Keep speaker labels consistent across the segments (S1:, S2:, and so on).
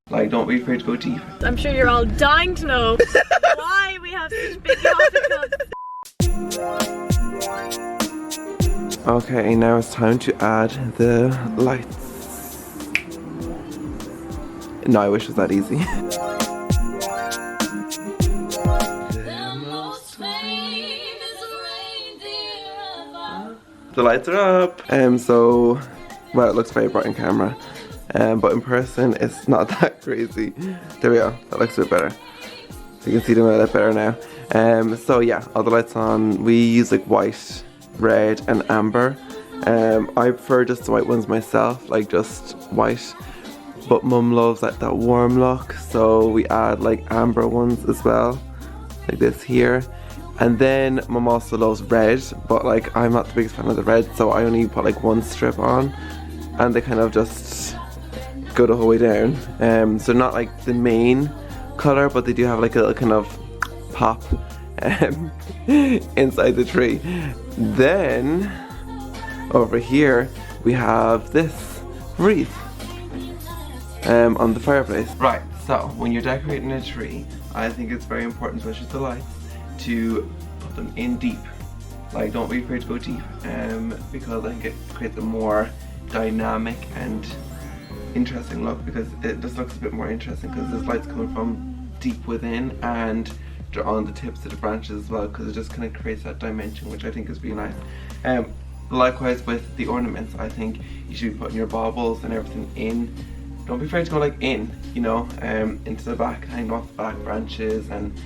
S1: Like, don't be afraid to go deep.
S2: I'm sure you're all dying to know why we have such big coffee cups.
S1: Okay, now it's time to add the lights. No, I wish it was that easy. The lights are up. So, well, it looks very bright on camera. But in person, it's not that crazy. There we go. That looks a bit better. So you can see them a little better now. So yeah, all the lights on. We use like white, red, and amber. I prefer just the white ones myself, like just white. But Mum loves like that warm look, so we add like amber ones as well, like this here. And then Mum also loves red, but like I'm not the biggest fan of the red, so I only put like one strip on, and they kind of just go the whole way down. So not like the main color, but they do have like a little kind of pop inside the tree. Then over here we have this wreath on the fireplace. Right, so when you're decorating a tree, I think it's very important, especially with the lights, to put them in deep. Like, don't be afraid to go deep, because I think it creates a more dynamic and interesting look, because it just looks a bit more interesting because there's lights coming from deep within and they're on the tips of the branches as well, because it just kind of creates that dimension, which I think is really nice. Likewise with the ornaments, I think you should be putting your baubles and everything in. Don't be afraid to go like in, you know, into the back, hang off the back branches and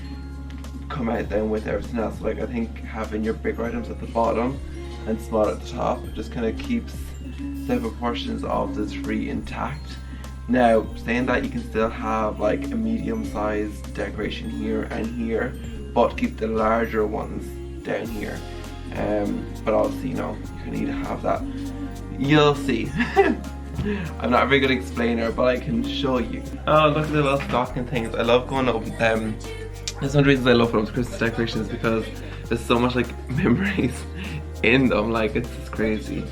S1: come out then with everything else. Like, I think having your bigger items at the bottom and small at the top just kind of keeps the proportions of the tree intact. Now, saying that, you can still have like a medium-sized decoration here and here, but keep the larger ones down here. But obviously, you know, you need to have that. You'll see. I'm not a very good explainer, but I can show you. Oh, look at the little stocking things. I love going up. That's one of the reasons I love putting up Christmas decorations, because there's so much like memories in them. Like, it's just crazy.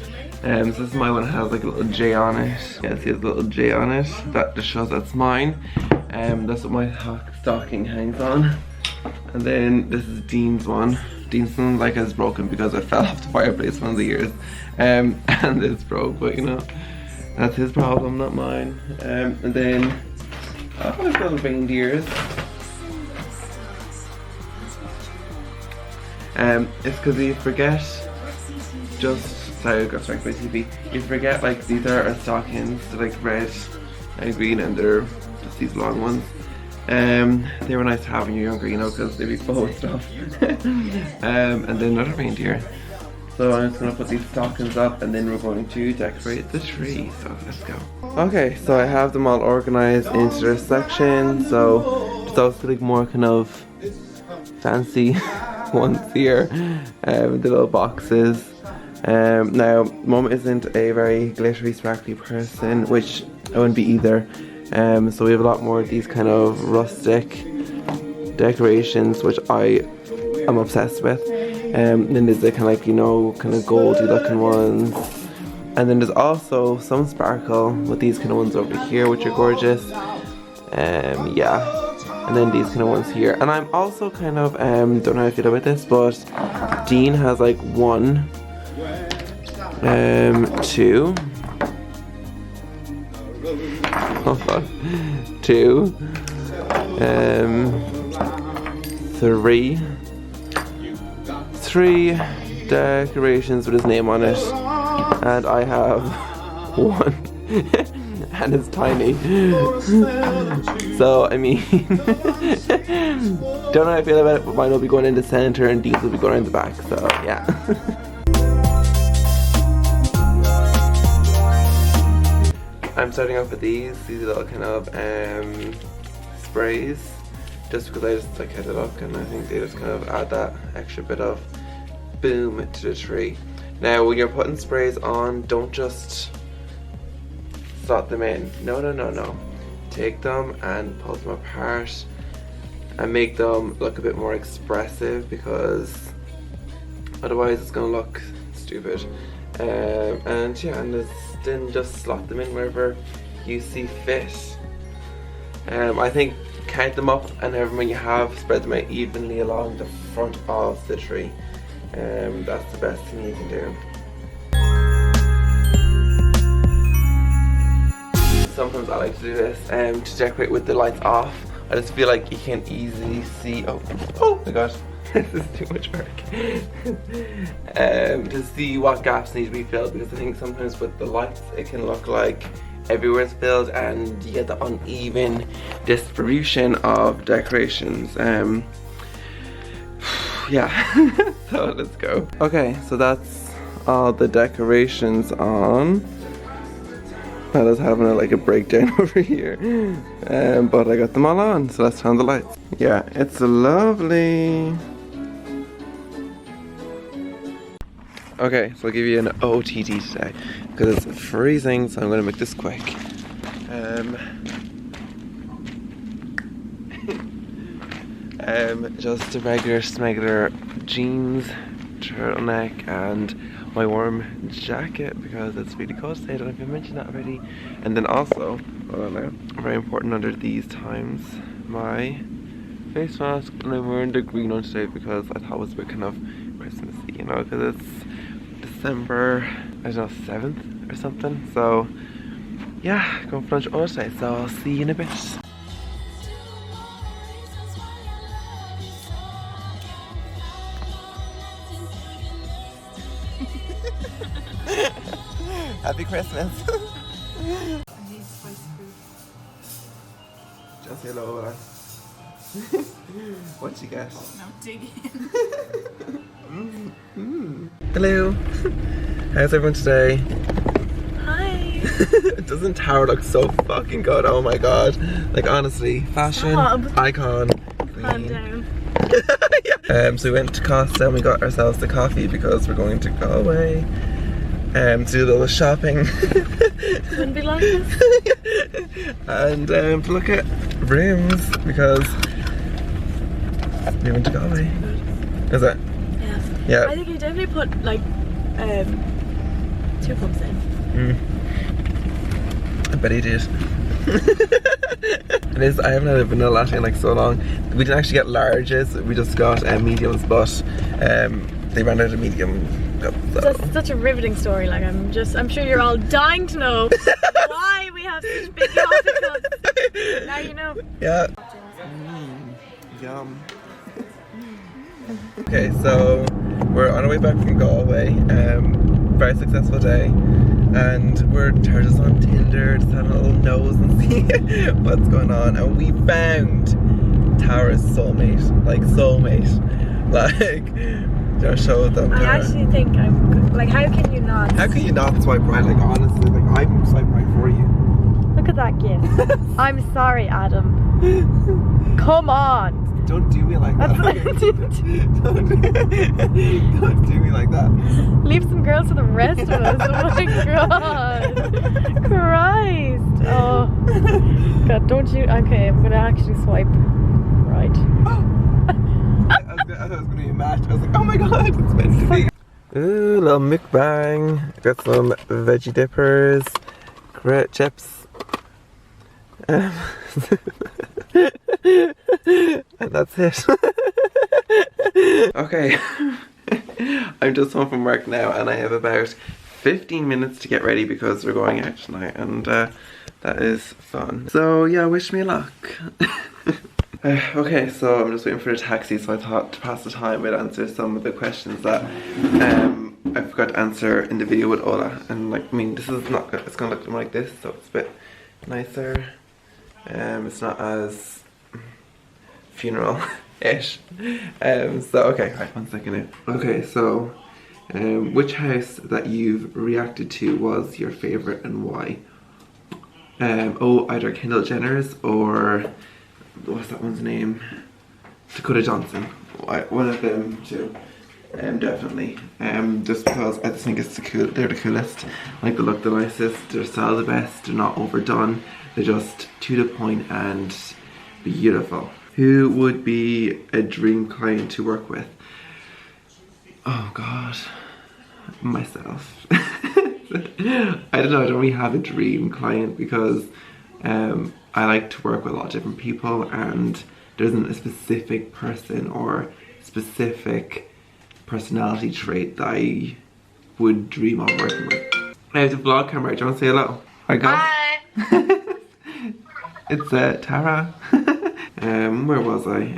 S1: So this is my one. It has like a little J on it. Yeah, see, there's a little J on it. That just shows that's mine. That's what my stocking hangs on. And then this is Dean's one. Dean's one like is broken because I fell off the fireplace one of the years. And it's broke, but you know, that's his problem, not mine. And then I have little reindeers. It's because you forget, sorry, I got struck by TV. You forget, like, these are our stockings. They're like red and green, and they're just these long ones. They were nice to have when you're younger, you know, because they'd be full of stuff. And then another reindeer. So I'm just gonna put these stockings up, and then we're going to decorate the tree. So let's go. Okay, so I have them all organized into their section. So just also like more kind of fancy ones here, the little boxes. Now, Mum isn't a very glittery, sparkly person, which I wouldn't be either. So we have a lot more of these kind of rustic decorations, which I am obsessed with. Then there's the kind of like, you know, kind of goldy looking ones. And then there's also some sparkle with these kind of ones over here, which are gorgeous. Yeah. And then these kind of ones here. And I'm also kind of, don't know how I feel about this, but Dean has like 1, 2, hold on, 2, 3 decorations with his name on it, and I have 1. And it's tiny. So, I mean, don't know how I feel about it, but mine will be going in the center and these will be going in the back, so yeah. I'm starting off with these little kind of sprays, just because I just like had a look and I think they just kind of add that extra bit of boom to the tree. Now, when you're putting sprays on, don't just slot them in. No. Take them and pull them apart and make them look a bit more expressive, because otherwise it's gonna look stupid. And yeah, and then just slot them in wherever you see fit. I think count them up, and however many you have, spread them out evenly along the front of the tree. That's the best thing you can do. Sometimes I like to do this to decorate with the lights off. I just feel like you can easily see. Oh my god, this is too much work. To see what gaps need to be filled, because I think sometimes with the lights it can look like everywhere's filled and you get the uneven distribution of decorations. Yeah, so let's go. Okay, so that's all the decorations on. I was having a breakdown over here, but I got them all on, so let's turn on the lights. Yeah, it's lovely. Okay, so I'll give you an OTT today because it's freezing, so I'm going to make this quick. Just a regular jeans, turtleneck, and my warm jacket because it's really cold today. I don't know if I mentioned that already. And then also, hold on now, very important under these times, my face mask, and I'm wearing the green one today because I thought it was a bit kind of Christmassy, you know, because it's December, I don't know, 7th or something. So yeah, going for lunch all today, so I'll see you in a bit. Happy Christmas. Just hello, Ola. What you get?
S2: No digging.
S1: Hello. How's everyone today?
S2: Hi.
S1: Doesn't Tara look so fucking good? Oh my god. Like honestly, fashion icon.
S2: Calm down.
S1: So we went to Costa and we got ourselves the coffee because we're going to Galway. To do a little shopping.
S2: Wouldn't be like this.
S1: And to look at rooms because we went to Galway. Is it?
S2: Yeah.
S1: Yeah.
S2: I think you definitely put like 2 cups in.
S1: I bet he did. It is. I haven't had a vanilla latte in like so long. We didn't actually get larges. We just got mediums, but they ran out of medium. So.
S2: That's such a riveting story. Like I'm sure you're all dying to know why we have such big coffee cups. Now you know.
S1: Yeah. Yum. Okay, so we're on our way back from Galway. Very successful day, and we're just on Tinder, just having a little nose and see what's going on. And we found Tara's soulmate, like soulmate, like. Just show them.
S2: I actually think I'm like, how can you not?
S1: How can you not swipe right? Like honestly, like I'm swiping right for you.
S2: Look at that gift. I'm sorry, Adam. Come on.
S1: Don't do me like that. Don't do me like that.
S2: Leave some girls for the rest of us. Oh my god. Christ. Oh. God, don't you? Okay, I'm gonna actually swipe right.
S1: I thought it was gonna be a match. I was like, oh my god, it's meant to be. Ooh, little mukbang. Got some veggie dippers, grit chips. And that's it. Okay. I'm just home from work now and I have about 15 minutes to get ready because we're going out tonight, and that is fun. So yeah, wish me luck. Okay, so I'm just waiting for a taxi, so I thought to pass the time I'd answer some of the questions that I forgot to answer in the video with Ola. And like, I mean, this is not good. It's gonna look like this, so it's a bit nicer. It's not as funeral-ish. So okay, right, 1 second now. Okay, so which house that you've reacted to was your favorite and why? Either Kendall Jenner's or what's that one's name? Dakota Johnson. One of them too. Definitely. Just because I just think it's they're the coolest. Like, they look the nicest, their style the best, they're not overdone, they're just to the point and beautiful. Who would be a dream client to work with? Oh god. Myself. I don't know, I don't really have a dream client because I like to work with a lot of different people, and there isn't a specific person or specific personality trait that I would dream of working with. I have the vlog camera. Do you want to say hello? Hi, go.
S3: Hi.
S1: It's Tara. Where was I?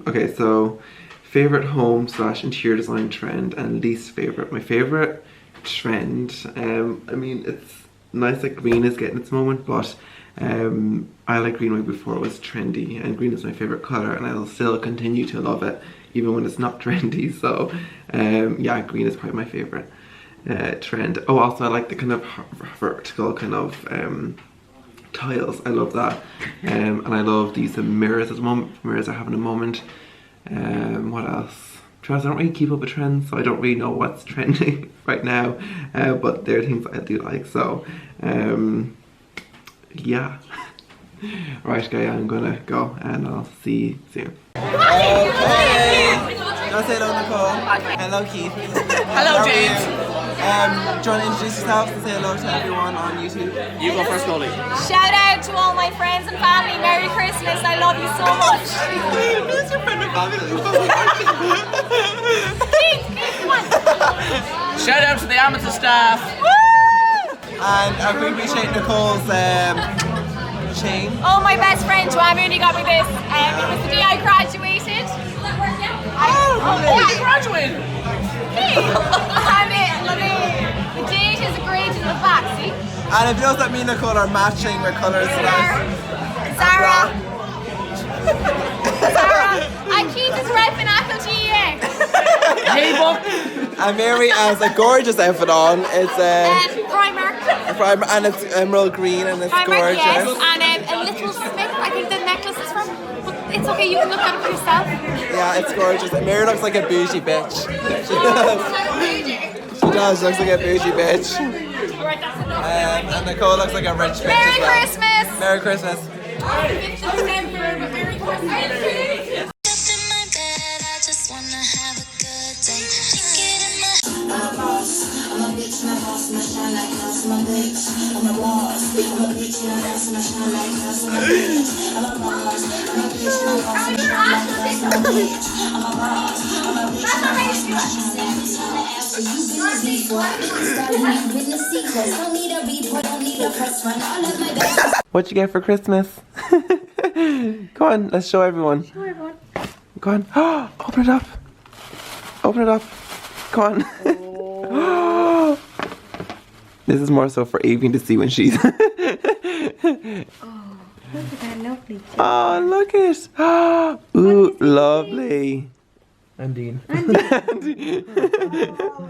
S1: Okay, so favorite home / interior design trend and least favorite. My favorite trend, I mean, it's nice that green is getting its moment, but I liked green way before it was trendy, and green is my favorite color, and I'll still continue to love it even when it's not trendy. So yeah, green is probably my favorite trend. Oh, also I like the kind of vertical kind of tiles. I love that. And I love these mirrors at the moment. Mirrors are having a moment. What else? Trends, I don't really keep up with trends, so I don't really know what's trending right now, but there are things I do like, so yeah. Right, guys, I'm gonna go and I'll see you soon. Okay! You wanna say hello, Nicole? Hello, Keith.
S3: Hello, James.
S1: Do you want to introduce yourself and say hello to everyone on YouTube?
S3: You go first, Goldie.
S4: Shout out to all my friends and family. Merry Christmas. I love you so much.
S1: Who's your friend and family?
S4: Keith, come on.
S3: Shout out to the amateur staff.
S1: And I really appreciate Nicole's chain.
S4: Oh, my best friend Joanne Mooney got me this. It was the day I graduated.
S3: Oh, you graduated.
S4: The date is engraved in the back, see?
S1: And it feels that me and Nicole are matching our colours tonight.
S4: Sarah. And Keith is repping Apple GA.
S3: Hey, book.
S1: And Mary has a gorgeous outfit on. It's
S4: Primark.
S1: and it's emerald green and it's
S4: Primark,
S1: gorgeous.
S4: yes. And a little Smith, I think the necklace is from. But it's okay, you can look at it for yourself.
S1: Yeah, it's gorgeous. And Mary looks like a bougie bitch. She does. She looks like a bougie bitch. And Nicole looks like a rich bitch
S4: Merry
S1: as well.
S4: Christmas!
S1: Merry Christmas.
S4: Merry Christmas!
S1: What'd you get for Christmas? Go on, let's show everyone.
S4: Show everyone.
S1: Go on. Open it up. Open it up. Go on.
S4: Oh.
S1: This is more so for Avian to see when she's.
S4: Oh, look at that lovely thing.
S1: Oh, look it. Ooh, lovely. And Dean.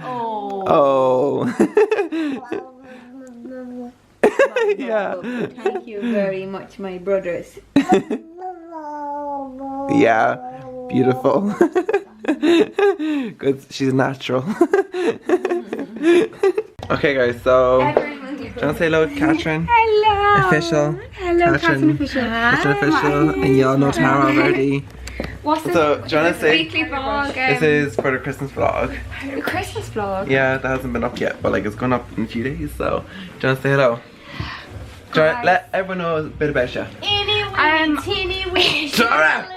S4: Oh.
S1: Oh. Yeah.
S5: Thank you very much, my brothers.
S1: Yeah. Beautiful. Good. She's natural. Okay, guys. So, do you want to say hello to Catherine?
S5: Hello.
S1: Official.
S5: Hello, Catherine Official.
S1: Catherine Official. And y'all know Tara already.
S5: What's
S1: So, do you want to say?
S5: weekly vlog?
S1: This is for the Christmas vlog.
S5: The Christmas vlog.
S1: Yeah, that hasn't been up yet, but like it's going up in a few days. So, do you want to say hello? Do you want to let everyone know a bit about you?
S4: Teeny weeny.
S1: Tara!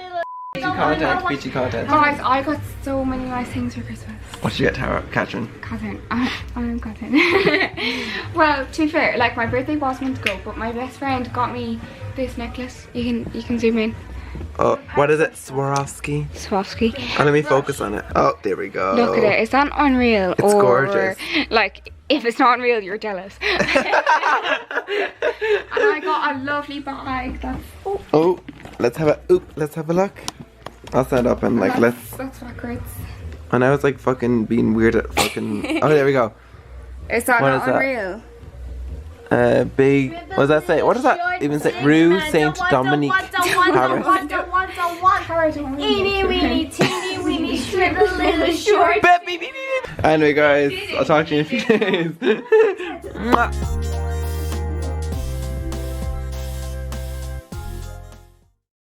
S1: Peachy content.
S5: Guys, I got so many nice things for Christmas.
S1: What did you get, Tara? Catherine?
S5: Catherine. I'm Catherine. Well, to be fair, like my birthday was meant to go, but my best friend got me this necklace. You can zoom in.
S1: Oh, what is it? Swarovski?
S5: Swarovski.
S1: Oh, let me focus on it. Oh, there we go.
S5: Look at it. Is that unreal?
S1: It's gorgeous.
S5: Like, if it's not unreal, you're jealous. And I got a lovely bag. That's
S1: Oh, let's have a look. I'll stand up and like
S5: that's backwards.
S1: And I was like fucking being weird at fucking. Oh, there we go.
S5: Is that
S1: What
S5: not
S1: is that?
S5: unreal?
S1: Big. What does that say? What does that even say? Rue Saint Dominique, Paris.
S4: Teeny weeny, teeny weeny, short, little short.
S1: Anyway, guys, I'll talk to you in a few days. Mwah.